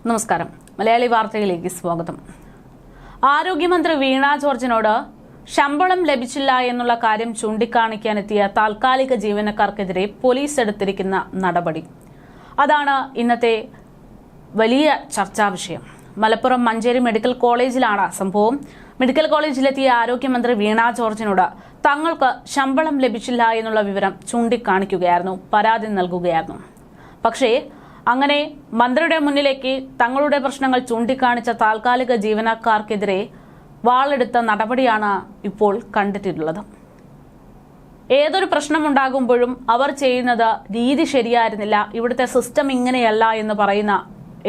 നമസ്കാരം. മലയാളി വാർത്തയിലേക്ക് സ്വാഗതം. ആരോഗ്യമന്ത്രി വീണ ജോർജിനോട് ശമ്പളം ലഭിച്ചില്ല എന്നുള്ള കാര്യം ചൂണ്ടിക്കാണിക്കാനെത്തിയ താൽക്കാലിക ജീവനക്കാർക്കെതിരെ പോലീസ് എടുത്തിരിക്കുന്ന നടപടി, അതാണ് ഇന്നത്തെ വലിയ ചർച്ചാ വിഷയം. മലപ്പുറം മഞ്ചേരി മെഡിക്കൽ കോളേജിലാണ് സംഭവം. മെഡിക്കൽ കോളേജിലെത്തിയ ആരോഗ്യമന്ത്രി വീണ ജോർജിനോട് തങ്ങൾക്ക് ശമ്പളം ലഭിച്ചില്ല എന്നുള്ള വിവരം ചൂണ്ടിക്കാണിക്കുകയായിരുന്നു, പരാതി നൽകുകയായിരുന്നു. പക്ഷേ അങ്ങനെ മന്ത്രിയുടെ മുന്നിലേക്ക് തങ്ങളുടെ പ്രശ്നങ്ങൾ ചൂണ്ടിക്കാണിച്ച താൽക്കാലിക ജീവനക്കാർക്കെതിരെ വാളെടുത്ത നടപടിയാണ് ഇപ്പോൾ കണ്ടിട്ടുള്ളത്. ഏതൊരു പ്രശ്നമുണ്ടാകുമ്പോഴും അവർ ചെയ്യുന്നത് രീതി ശരിയായിരുന്നില്ല, ഇവിടുത്തെ സിസ്റ്റം ഇങ്ങനെയല്ല എന്ന് പറയുന്ന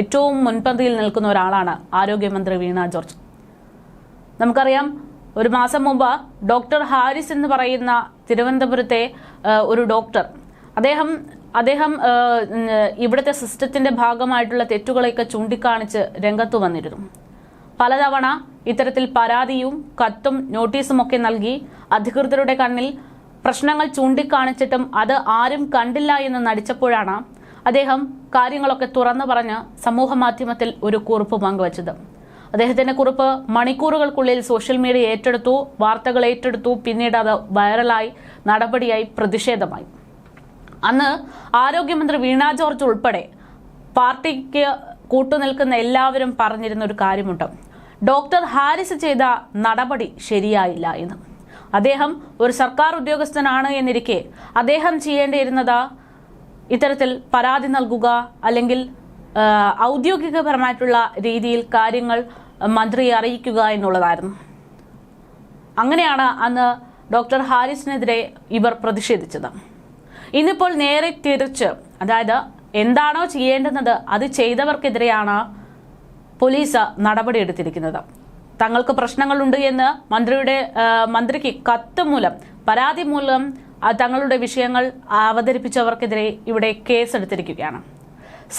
ഏറ്റവും മുൻപന്തിയിൽ നിൽക്കുന്ന ഒരാളാണ് ആരോഗ്യമന്ത്രി വീണ ജോർജ്. നമുക്കറിയാം, ഒരു മാസം മുമ്പ് ഡോക്ടർ ഹാരിസ് എന്ന് പറയുന്ന തിരുവനന്തപുരത്തെ ഒരു ഡോക്ടർ, അദ്ദേഹം ഇവിടുത്തെ സിസ്റ്റത്തിന്റെ ഭാഗമായിട്ടുള്ള തെറ്റുകളെയൊക്കെ ചൂണ്ടിക്കാണിച്ച് രംഗത്ത് വന്നിരുന്നു. പലതവണ ഇത്തരത്തിൽ പരാതിയും കത്തും നോട്ടീസും ഒക്കെ നൽകി അധികൃതരുടെ കണ്ണിൽ പ്രശ്നങ്ങൾ ചൂണ്ടിക്കാണിച്ചിട്ടും അത് ആരും കണ്ടില്ല എന്ന് നടിച്ചപ്പോഴാണ് അദ്ദേഹം കാര്യങ്ങളൊക്കെ തുറന്നു പറഞ്ഞ് സമൂഹ മാധ്യമത്തിൽ ഒരു കുറിപ്പ് പങ്കുവച്ചത്. അദ്ദേഹത്തിന്റെ കുറിപ്പ് മണിക്കൂറുകൾക്കുള്ളിൽ സോഷ്യൽ മീഡിയ ഏറ്റെടുത്തു, വാർത്തകൾ ഏറ്റെടുത്തു, പിന്നീട് അത് വൈറലായി, നടപടിയായി, പ്രതിഷേധമായി. അന്ന് ആരോഗ്യമന്ത്രി വീണ ജോർജ് ഉൾപ്പെടെ പാർട്ടിക്ക് കൂട്ടുനിൽക്കുന്ന എല്ലാവരും പറഞ്ഞിരുന്ന ഒരു കാര്യമുണ്ട്: ഡോക്ടർ ഹാരിസ് ചെയ്ത നടപടി ശരിയായില്ല എന്ന്. അദ്ദേഹം ഒരു സർക്കാർ ഉദ്യോഗസ്ഥനാണ് എന്നിരിക്കെ അദ്ദേഹം ചെയ്യേണ്ടിയിരുന്നത് ഇത്തരത്തിൽ പരാതി നൽകുക, അല്ലെങ്കിൽ ഔദ്യോഗികപരമായിട്ടുള്ള രീതിയിൽ കാര്യങ്ങൾ മന്ത്രിയെ അറിയിക്കുക എന്നുള്ളതായിരുന്നു. അങ്ങനെയാണ് അന്ന് ഡോക്ടർ ഹാരിസിനെതിരെ ഇവർ പ്രതിഷേധിച്ചത്. ഇന്നിപ്പോൾ നേരെ തിരിച്ച്, അതായത് എന്താണോ ചെയ്യേണ്ടുന്നത് അത് ചെയ്തവർക്കെതിരെയാണ് പോലീസ് നടപടിയെടുത്തിരിക്കുന്നത്. തങ്ങൾക്ക് പ്രശ്നങ്ങളുണ്ട് എന്ന് മന്ത്രിക്ക് കത്ത് മൂലം, പരാതി മൂലം തങ്ങളുടെ വിഷയങ്ങൾ അവതരിപ്പിച്ചവർക്കെതിരെ ഇവിടെ കേസെടുത്തിരിക്കുകയാണ്.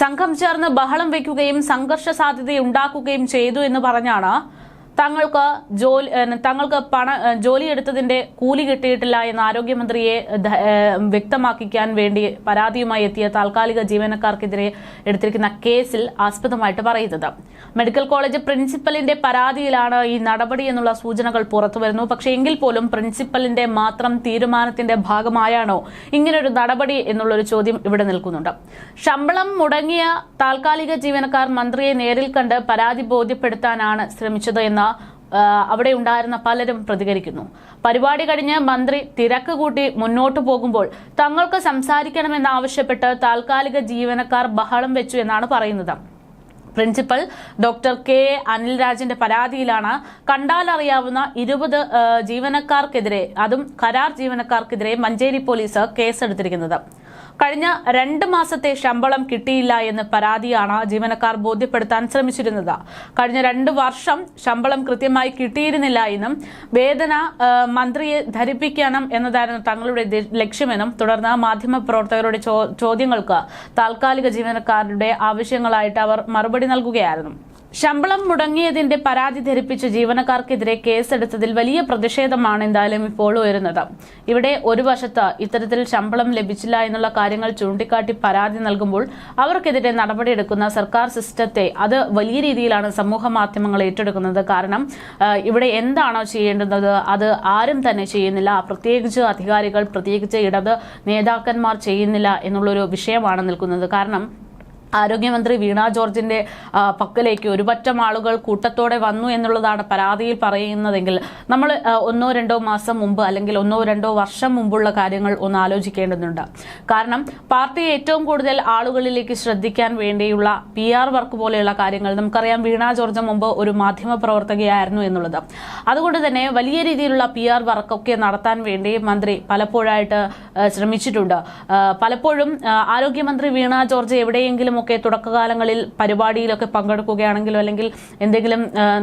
സംഘം ചേർന്ന് ബഹളം വയ്ക്കുകയും സംഘർഷ സാധ്യതയുണ്ടാക്കുകയും ചെയ്തു എന്ന് പറഞ്ഞാണ് തങ്ങൾക്ക് ജോലിയെടുത്തതിന്റെ കൂലി കിട്ടിയിട്ടില്ല എന്ന് ആരോഗ്യമന്ത്രിയെ വ്യക്തമാക്കിക്കാൻ വേണ്ടി പരാതിയുമായി എത്തിയ താൽക്കാലിക ജീവനക്കാർക്കെതിരെ എടുത്തിരിക്കുന്ന കേസിൽ ആസ്പദമായിട്ട് പറയുന്നത്. മെഡിക്കൽ കോളേജ് പ്രിൻസിപ്പലിന്റെ പരാതിയിലാണ് ഈ നടപടി എന്നുള്ള സൂചനകൾ പുറത്തുവരുന്നു. പക്ഷേ എങ്കിൽ പോലും പ്രിൻസിപ്പലിന്റെ മാത്രം തീരുമാനത്തിന്റെ ഭാഗമായാണോ ഇങ്ങനൊരു നടപടി എന്നുള്ളൊരു ചോദ്യം ഇവിടെ നിൽക്കുന്നുണ്ട്. ശമ്പളം മുടങ്ങിയ താൽക്കാലിക ജീവനക്കാർ മന്ത്രിയെ നേരിൽ കണ്ട് പരാതി ബോധ്യപ്പെടുത്താനാണ് ശ്രമിച്ചത് എന്ന് അവിടെ ഉണ്ടായിരുന്ന പലരും പ്രതികരിക്കുന്നു. പരിപാടി കഴിഞ്ഞ് മന്ത്രി തിരക്ക് കൂട്ടി മുന്നോട്ടു പോകുമ്പോൾ തങ്ങൾക്ക് സംസാരിക്കണമെന്നാവശ്യപ്പെട്ട് താൽക്കാലിക ജീവനക്കാർ ബഹളം വെച്ചു എന്നാണ് പറയുന്നത്. പ്രിൻസിപ്പൽ ഡോക്ടർ കെ അനിൽരാജിന്റെ പരാതിയിലാണ് കണ്ടാലറിയാവുന്ന 20 ജീവനക്കാർക്കെതിരെ, അതും കരാർ ജീവനക്കാർക്കെതിരെ മഞ്ചേരി പോലീസ് കേസെടുത്തിരിക്കുന്നത്. കഴിഞ്ഞ 2 മാസത്തെ ശമ്പളം കിട്ടിയില്ല എന്ന് പരാതിയാണ് ജീവനക്കാർ ബോധ്യപ്പെടുത്താൻ ശ്രമിച്ചിരുന്നത്. കഴിഞ്ഞ 2 വർഷം ശമ്പളം കൃത്യമായി കിട്ടിയിരുന്നില്ല എന്നും വേതന മന്ത്രിയെ ധരിപ്പിക്കണം എന്നതായിരുന്നു തങ്ങളുടെ ലക്ഷ്യമെന്നും തുടർന്ന് മാധ്യമപ്രവർത്തകരുടെ ചോദ്യങ്ങൾക്ക് താൽക്കാലിക ജീവനക്കാരുടെ ആവശ്യങ്ങളായിട്ട് അവർ മറുപടി നൽകുകയായിരുന്നു. ശമ്പളം മുടങ്ങിയതിന്റെ പരാതി ധരിപ്പിച്ച് ജീവനക്കാർക്കെതിരെ കേസെടുത്തതിൽ വലിയ പ്രതിഷേധമാണ് എന്തായാലും ഇപ്പോൾ ഉയരുന്നത്. ഇവിടെ ഒരു വശത്ത് ഇത്തരത്തിൽ ശമ്പളം ലഭിച്ചില്ല എന്നുള്ള കാര്യങ്ങൾ ചൂണ്ടിക്കാട്ടി പരാതി നൽകുമ്പോൾ അവർക്കെതിരെ നടപടിയെടുക്കുന്ന സർക്കാർ സിസ്റ്റത്തെ അത് വലിയ രീതിയിലാണ് സമൂഹ മാധ്യമങ്ങൾ ഏറ്റെടുക്കുന്നത്. കാരണം ഇവിടെ എന്താണോ ചെയ്യേണ്ടുന്നത് അത് ആരും തന്നെ ചെയ്യുന്നില്ല, പ്രത്യേകിച്ച് അധികാരികൾ, പ്രത്യേകിച്ച് ഇടത് നേതാക്കന്മാർ ചെയ്യുന്നില്ല എന്നുള്ളൊരു വിഷയമാണ് നിൽക്കുന്നത്. കാരണം ആരോഗ്യമന്ത്രി വീണ ജോർജിന്റെ പക്കലേക്ക് ഒരു പറ്റം ആളുകൾ കൂട്ടത്തോടെ വന്നു എന്നുള്ളതാണ് പരാതിയിൽ പറയുന്നതെങ്കിൽ നമ്മൾ 1-2 മാസം മുമ്പ് അല്ലെങ്കിൽ 1-2 വർഷം മുമ്പുള്ള കാര്യങ്ങൾ ഒന്ന് ആലോചിക്കേണ്ടതുണ്ട്. കാരണം പാർട്ടിയെ ഏറ്റവും കൂടുതൽ ആളുകളിലേക്ക് ശ്രദ്ധിക്കാൻ വേണ്ടിയുള്ള PR വർക്ക് പോലെയുള്ള കാര്യങ്ങൾ നമുക്കറിയാം. വീണ ജോർജ് മുമ്പ് ഒരു മാധ്യമ പ്രവർത്തകയായിരുന്നു എന്നുള്ളത്. അതുകൊണ്ട് തന്നെ വലിയ രീതിയിലുള്ള PR വർക്കൊക്കെ നടത്താൻ വേണ്ടി മന്ത്രി പലപ്പോഴായിട്ട് ശ്രമിച്ചിട്ടുണ്ട്. പലപ്പോഴും ആരോഗ്യമന്ത്രി വീണ ജോർജ് എവിടെയെങ്കിലും ഒക്കെ തുടക്കകാലങ്ങളിൽ പരിപാടിയിലൊക്കെ പങ്കെടുക്കുകയാണെങ്കിലോ അല്ലെങ്കിൽ എന്തെങ്കിലും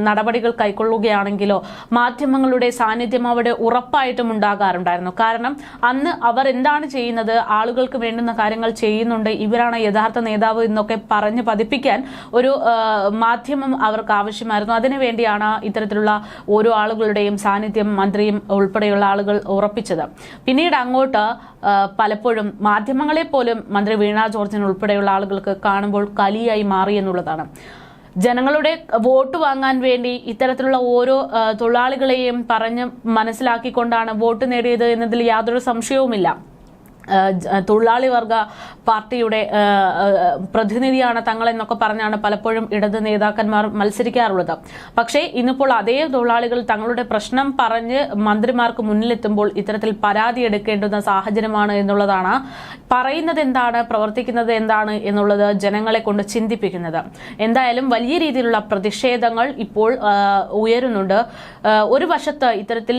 നടപടികൾ കൈക്കൊള്ളുകയാണെങ്കിലോ മാധ്യമങ്ങളുടെ സാന്നിധ്യം അവിടെ ഉറപ്പായിട്ടും ഉണ്ടാകാറുണ്ടായിരുന്നു. കാരണം അന്ന് അവർ എന്താണ് ചെയ്യുന്നത്, ആളുകൾക്ക് വേണ്ടുന്ന കാര്യങ്ങൾ ചെയ്യുന്നുണ്ട്, ഇവരാണ് യഥാർത്ഥ നേതാവ് എന്നൊക്കെ പറഞ്ഞ് പതിപ്പിക്കാൻ ഒരു മാധ്യമം അവർക്ക് ആവശ്യമായിരുന്നു. അതിനുവേണ്ടിയാണ് ഇത്തരത്തിലുള്ള ഓരോ ആളുകളുടെയും സാന്നിധ്യം മന്ത്രിയും ഉൾപ്പെടെയുള്ള ആളുകൾ ഉറപ്പിച്ചത്. പിന്നീട് അങ്ങോട്ട് പലപ്പോഴും മാധ്യമങ്ങളെ പോലും മന്ത്രി വീണ ജോർജിന് ഉൾപ്പെടെയുള്ള ആളുകൾക്ക് കാണുമ്പോൾ കലിയായി മാറി എന്നുള്ളതാണ്. ജനങ്ങളുടെ വോട്ട് വാങ്ങാൻ വേണ്ടി ഇത്തരത്തിലുള്ള ഓരോ തൊഴിലാളികളെയും പറഞ്ഞ് മനസ്സിലാക്കിക്കൊണ്ടാണ് വോട്ട് നേടിയത് എന്നതിൽ യാതൊരു സംശയവുമില്ല. തൊഴിലാളി വർഗ പാർട്ടിയുടെ പ്രതിനിധിയാണ് തങ്ങളെന്നൊക്കെ പറഞ്ഞാണ് പലപ്പോഴും ഇടത് നേതാക്കന്മാർ മത്സരിക്കാറുള്ളത്. പക്ഷേ ഇന്നിപ്പോൾ അതേ തൊഴിലാളികൾ തങ്ങളുടെ പ്രശ്നം പറഞ്ഞ് മന്ത്രിമാർക്ക് മുന്നിലെത്തുമ്പോൾ ഇത്തരത്തിൽ പരാതി എടുക്കേണ്ടുന്ന സാഹചര്യമാണ് എന്നുള്ളതാണ്. പറയുന്നത് എന്താണ്, പ്രവർത്തിക്കുന്നത് എന്താണ് എന്നുള്ളത് ജനങ്ങളെ കൊണ്ട് ചിന്തിപ്പിക്കുന്നത്. എന്തായാലും വലിയ രീതിയിലുള്ള പ്രതിഷേധങ്ങൾ ഇപ്പോൾ ഉയരുന്നുണ്ട്. ഒരു വശത്ത് ഇത്തരത്തിൽ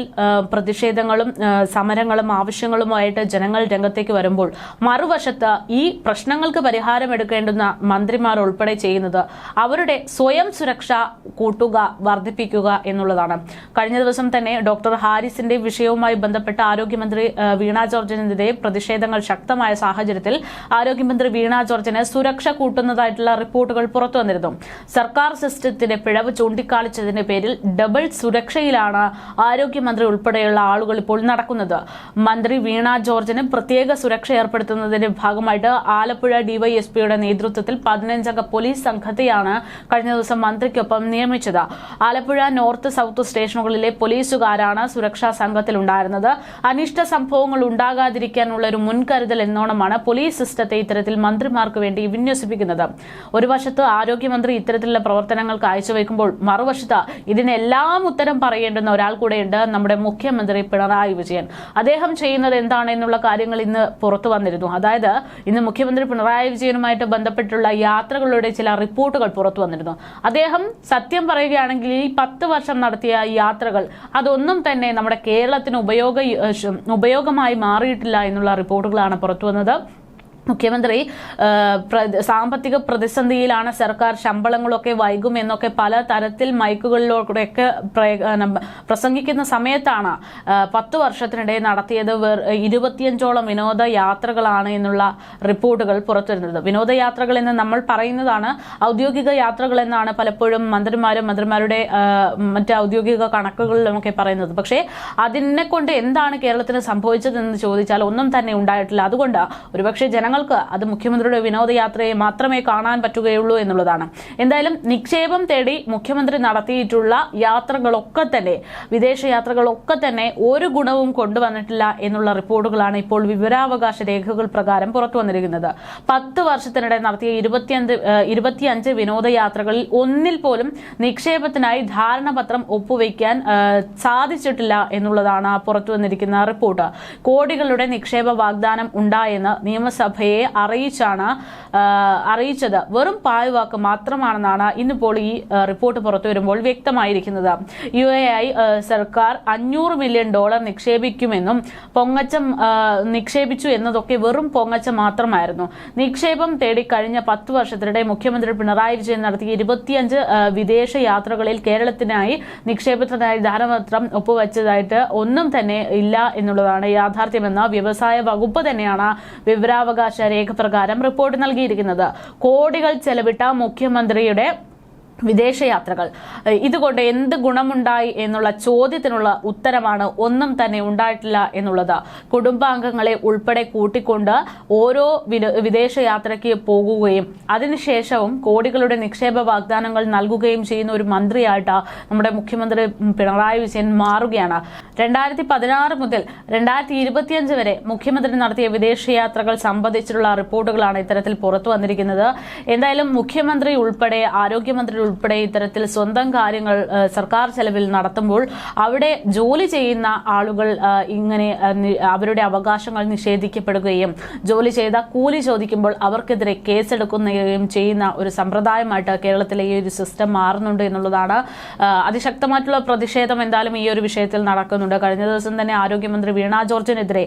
പ്രതിഷേധങ്ങളും സമരങ്ങളും ആവശ്യങ്ങളുമായിട്ട് ജനങ്ങൾ രംഗത്തേക്ക് വരുമ്പോൾ, മറുവശത്ത് ഈ പ്രശ്നങ്ങൾക്ക് പരിഹാരം എടുക്കേണ്ടുന്ന മന്ത്രിമാർ ഉൾപ്പെടെ ചെയ്യുന്നത് അവരുടെ സ്വയം സുരക്ഷ കൂട്ടുക, വർദ്ധിപ്പിക്കുക എന്നുള്ളതാണ്. കഴിഞ്ഞ ദിവസം തന്നെ ഡോക്ടർ ഹാരിസിന്റെ വിഷയവുമായി ബന്ധപ്പെട്ട് ആരോഗ്യമന്ത്രി വീണ ജോർജിനെതിരെ പ്രതിഷേധങ്ങൾ ശക്തമായ സാഹചര്യത്തിൽ ആരോഗ്യമന്ത്രി വീണ ജോർജിന് സുരക്ഷ കൂട്ടുന്നതായിട്ടുള്ള റിപ്പോർട്ടുകൾ പുറത്തു വന്നിരുന്നു. സർക്കാർ സിസ്റ്റത്തിന്റെ പിഴവ് ചൂണ്ടിക്കാണിച്ചതിന്റെ പേരിൽ ഡബിൾ സുരക്ഷയിലാണ് ആരോഗ്യമന്ത്രി ഉൾപ്പെടെയുള്ള ആളുകൾ ഇപ്പോൾ നടക്കുന്നത്. മന്ത്രി വീണ ജോർജിന് പ്രത്യേക സുരക്ഷ ഏർപ്പെടുത്തുന്നതിന്റെ ഭാഗമായിട്ട് ആലപ്പുഴ ഡിവൈഎസ്പിയുടെ നേതൃത്വത്തിൽ 15-അംഗ പോലീസ് സംഘത്തെയാണ് കഴിഞ്ഞ ദിവസം മന്ത്രിക്കൊപ്പം നിയമിച്ചത്. ആലപ്പുഴ നോർത്ത് സൗത്ത് സ്റ്റേഷനുകളിലെ പോലീസുകാരാണ് സുരക്ഷാ സംഘത്തിലുണ്ടായിരുന്നത്. അനിഷ്ട സംഭവങ്ങൾ ഉണ്ടാകാതിരിക്കാനുള്ള ഒരു മുൻകരുതൽ എന്നോണമാണ് പോലീസ് സിസ്റ്റത്തെ ഇത്തരത്തിൽ മന്ത്രിമാർക്ക് വേണ്ടി വിന്യസിപ്പിക്കുന്നത്. ഒരു വശത്ത് ആരോഗ്യമന്ത്രി ഇത്തരത്തിലുള്ള പ്രവർത്തനങ്ങൾ കാഴ്ചവെക്കുമ്പോൾ, മറുവശത്ത് ഇതിനെല്ലാം ഉത്തരം പറയേണ്ടുന്ന ഒരാൾ കൂടെയുണ്ട്, നമ്മുടെ മുഖ്യമന്ത്രി പിണറായി വിജയൻ. അദ്ദേഹം ചെയ്യുന്നത് എന്താണ് എന്നുള്ള കാര്യങ്ങൾ ഇന്ന് പുറത്തു വന്നിരുന്നു. അതായത് ഇന്ന് മുഖ്യമന്ത്രി പിണറായി വിജയനുമായിട്ട് ബന്ധപ്പെട്ടുള്ള യാത്രകളുടെ ചില റിപ്പോർട്ടുകൾ പുറത്തു വന്നിരുന്നു. അദ്ദേഹം സത്യം പറയുകയാണെങ്കിൽ ഈ 10 വർഷം നടത്തിയ യാത്രകൾ അതൊന്നും തന്നെ നമ്മുടെ കേരളത്തിന് ഉപയോഗമായി മാറിയിട്ടില്ല എന്നുള്ള റിപ്പോർട്ടുകളാണ് പുറത്തു വന്നത്. മുഖ്യമന്ത്രി സാമ്പത്തിക പ്രതിസന്ധിയിലാണ്, സർക്കാർ ശമ്പളങ്ങളൊക്കെ വൈകും എന്നൊക്കെ പല തരത്തിൽ മൈക്കുകളിലൂടെയൊക്കെ പ്രസംഗിക്കുന്ന സമയത്താണ് 10 വർഷത്തിനിടെ നടത്തിയത് 25ഓളം വിനോദയാത്രകളാണ് എന്നുള്ള റിപ്പോർട്ടുകൾ പുറത്തുവരുന്നത്. വിനോദയാത്രകൾ എന്ന് നമ്മൾ പറയുന്നതാണ്, ഔദ്യോഗിക യാത്രകൾ എന്നാണ് പലപ്പോഴും മന്ത്രിമാരുടെ മറ്റ് ഔദ്യോഗിക കണക്കുകളിലുമൊക്കെ പറയുന്നത്. പക്ഷേ അതിനെ കൊണ്ട് എന്താണ് കേരളത്തിന് സംഭവിച്ചതെന്ന് ചോദിച്ചാൽ ഒന്നും തന്നെ ഉണ്ടായിട്ടില്ല. അതുകൊണ്ട് ഒരുപക്ഷെ ജനങ്ങൾക്ക് അത് മുഖ്യമന്ത്രിയുടെ വിനോദയാത്രയെ മാത്രമേ കാണാൻ പറ്റുകയുള്ളൂ എന്നുള്ളതാണ്. എന്തായാലും നിക്ഷേപം തേടി മുഖ്യമന്ത്രി നടത്തിയിട്ടുള്ള യാത്രകളൊക്കെ തന്നെ, വിദേശ യാത്രകളൊക്കെ തന്നെ ഒരു ഗുണവും കൊണ്ടുവന്നിട്ടില്ല എന്നുള്ള റിപ്പോർട്ടുകളാണ് ഇപ്പോൾ വിവരാവകാശ രേഖകൾ പ്രകാരം പുറത്തു വന്നിരിക്കുന്നത്. 10 വർഷത്തിനിടെ നടത്തിയ 25 വിനോദയാത്രകളിൽ ഒന്നിൽ പോലും നിക്ഷേപത്തിനായി ധാരണാപത്രം ഒപ്പുവയ്ക്കാൻ സാധിച്ചിട്ടില്ല എന്നുള്ളതാണ് പുറത്തു വന്നിരിക്കുന്ന റിപ്പോർട്ട്. കോടികളുടെ നിക്ഷേപ വാഗ്ദാനം ഉണ്ടായെന്ന് നിയമസഭയെ അറിയിച്ചത് വെറും പാഴ്വാക്ക് മാത്രമാണെന്നാണ് ഇന്നിപ്പോൾ ഈ റിപ്പോർട്ട് പുറത്തു വരുമ്പോൾ വ്യക്തമായിരിക്കുന്നത്. UAE സർക്കാർ $500 മില്യൺ നിക്ഷേപിക്കുമെന്നും നിക്ഷേപിച്ചു എന്നതൊക്കെ വെറും പൊങ്ങച്ചം മാത്രമായിരുന്നു. നിക്ഷേപം തേടി കഴിഞ്ഞ 10 വർഷത്തിനിടെ മുഖ്യമന്ത്രി പിണറായി വിജയൻ നടത്തിയ 25 വിദേശ യാത്രകളിൽ കേരളത്തിനായി നിക്ഷേപത്തിനായി ധാരണാപത്രം ഒപ്പുവെച്ചതായിട്ട് ഒന്നും തന്നെ ഇല്ല എന്നുള്ളതാണ് യാഥാർത്ഥ്യമെന്ന് വ്യവസായ വകുപ്പ് തന്നെയാണ് വിവരാവകാശ രേഖ പ്രകാരം റിപ്പോർട്ട് നൽകിയിരിക്കുന്നത്. കോടികൾ ചെലവിട്ട മുഖ്യമന്ത്രിയുടെ വിദേശയാത്രകൾ ഇതുകൊണ്ട് എന്ത് ഗുണമുണ്ടായി എന്നുള്ള ചോദ്യത്തിനുള്ള ഉത്തരമാണ് ഒന്നും തന്നെ ഉണ്ടായിട്ടില്ല എന്നുള്ളത്. കുടുംബാംഗങ്ങളെ ഉൾപ്പെടെ കൂട്ടിക്കൊണ്ട് ഓരോ വിദേശയാത്രയ്ക്ക് പോകുകയും അതിനുശേഷവും കോടികളുടെ നിക്ഷേപ വാഗ്ദാനങ്ങൾ നൽകുകയും ചെയ്യുന്ന ഒരു മന്ത്രിയായിട്ട് നമ്മുടെ മുഖ്യമന്ത്രി പിണറായി വിജയൻ മാറുകയാണ്. 2016 മുതൽ 2025 വരെ മുഖ്യമന്ത്രി നടത്തിയ വിദേശയാത്രകൾ സംബന്ധിച്ചിട്ടുള്ള റിപ്പോർട്ടുകളാണ് ഇത്തരത്തിൽ പുറത്തു വന്നിരിക്കുന്നത്. എന്തായാലും മുഖ്യമന്ത്രി ഉൾപ്പെടെ ആരോഗ്യമന്ത്രി ഉൾപ്പെടെ ഇത്തരത്തിൽ സ്വന്തം കാര്യങ്ങൾ സർക്കാർ ചെലവിൽ നടത്തുമ്പോൾ അവിടെ ജോലി ചെയ്യുന്ന ആളുകൾ ഇങ്ങനെ അവരുടെ അവകാശങ്ങൾ നിഷേധിക്കപ്പെടുകയും ജോലി ചെയ്ത കൂലി ചോദിക്കുമ്പോൾ അവർക്കെതിരെ കേസെടുക്കുകയും ചെയ്യുന്ന ഒരു സമ്പ്രദായമായിട്ട് കേരളത്തിലെ ഈ ഒരു സിസ്റ്റം മാറുന്നുണ്ട് എന്നുള്ളതാണ്. അതിശക്തമായിട്ടുള്ള പ്രതിഷേധം എന്തായാലും ഈ ഒരു വിഷയത്തിൽ നടക്കുന്നുണ്ട്. കഴിഞ്ഞ ദിവസം തന്നെ ആരോഗ്യമന്ത്രി വീണ ജോർജിനെതിരെ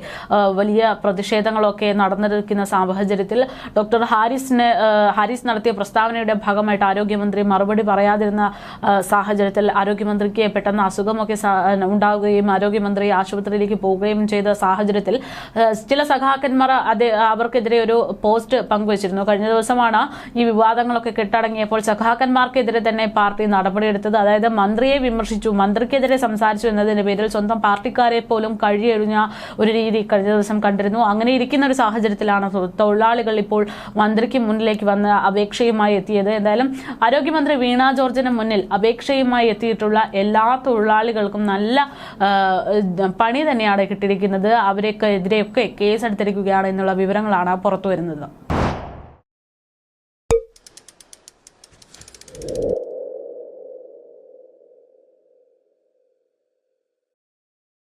വലിയ പ്രതിഷേധങ്ങളൊക്കെ നടന്നിരിക്കുന്ന സാഹചര്യത്തിൽ ഡോക്ടർ ഹാരിസ് നടത്തിയ പ്രസ്താവനയുടെ ഭാഗമായിട്ട് ആരോഗ്യമന്ത്രി മറുപടി പറയാതിരുന്ന സാഹചര്യത്തിൽ ആരോഗ്യമന്ത്രിക്ക് പെട്ടെന്ന് അസുഖമൊക്കെ ഉണ്ടാവുകയും ആരോഗ്യമന്ത്രി ആശുപത്രിയിലേക്ക് പോവുകയും ചെയ്ത സാഹചര്യത്തിൽ ചില സഖാക്കന്മാർ അവർക്കെതിരെ ഒരു പോസ്റ്റ് പങ്കുവച്ചിരുന്നു. കഴിഞ്ഞ ദിവസമാണ് ഈ വിവാദങ്ങളൊക്കെ കെട്ടടങ്ങിയപ്പോൾ സഖാക്കന്മാർക്കെതിരെ തന്നെ പാർട്ടി നടപടിയെടുത്തത്. അതായത് മന്ത്രിയെ വിമർശിച്ചു, മന്ത്രിക്കെതിരെ സംസാരിച്ചു എന്നതിന്റെ പേരിൽ സ്വന്തം പാർട്ടിക്കാരെ പോലും കഴിയെറിഞ്ഞ ഒരു രീതി കഴിഞ്ഞ ദിവസം കണ്ടിരുന്നു. അങ്ങനെ ഇരിക്കുന്ന ഒരു സാഹചര്യത്തിലാണ് തൊഴിലാളികൾ ഇപ്പോൾ മന്ത്രിക്ക് മുന്നിലേക്ക് വന്ന് അപേക്ഷയുമായി എത്തിയത്. എന്തായാലും ആരോഗ്യമന്ത്രി വീണ ജോർജിന് മുന്നിൽ അപേക്ഷയുമായി എത്തിയിട്ടുള്ള എല്ലാ തൊഴിലാളികൾക്കും നല്ല പണി തന്നെയാണ് കിട്ടിയിരിക്കുന്നത്. അവരെയൊക്കെ എതിരെയൊക്കെ കേസെടുത്തിരിക്കുകയാണ് എന്നുള്ള വിവരങ്ങളാണ് പുറത്തുവരുന്നത്.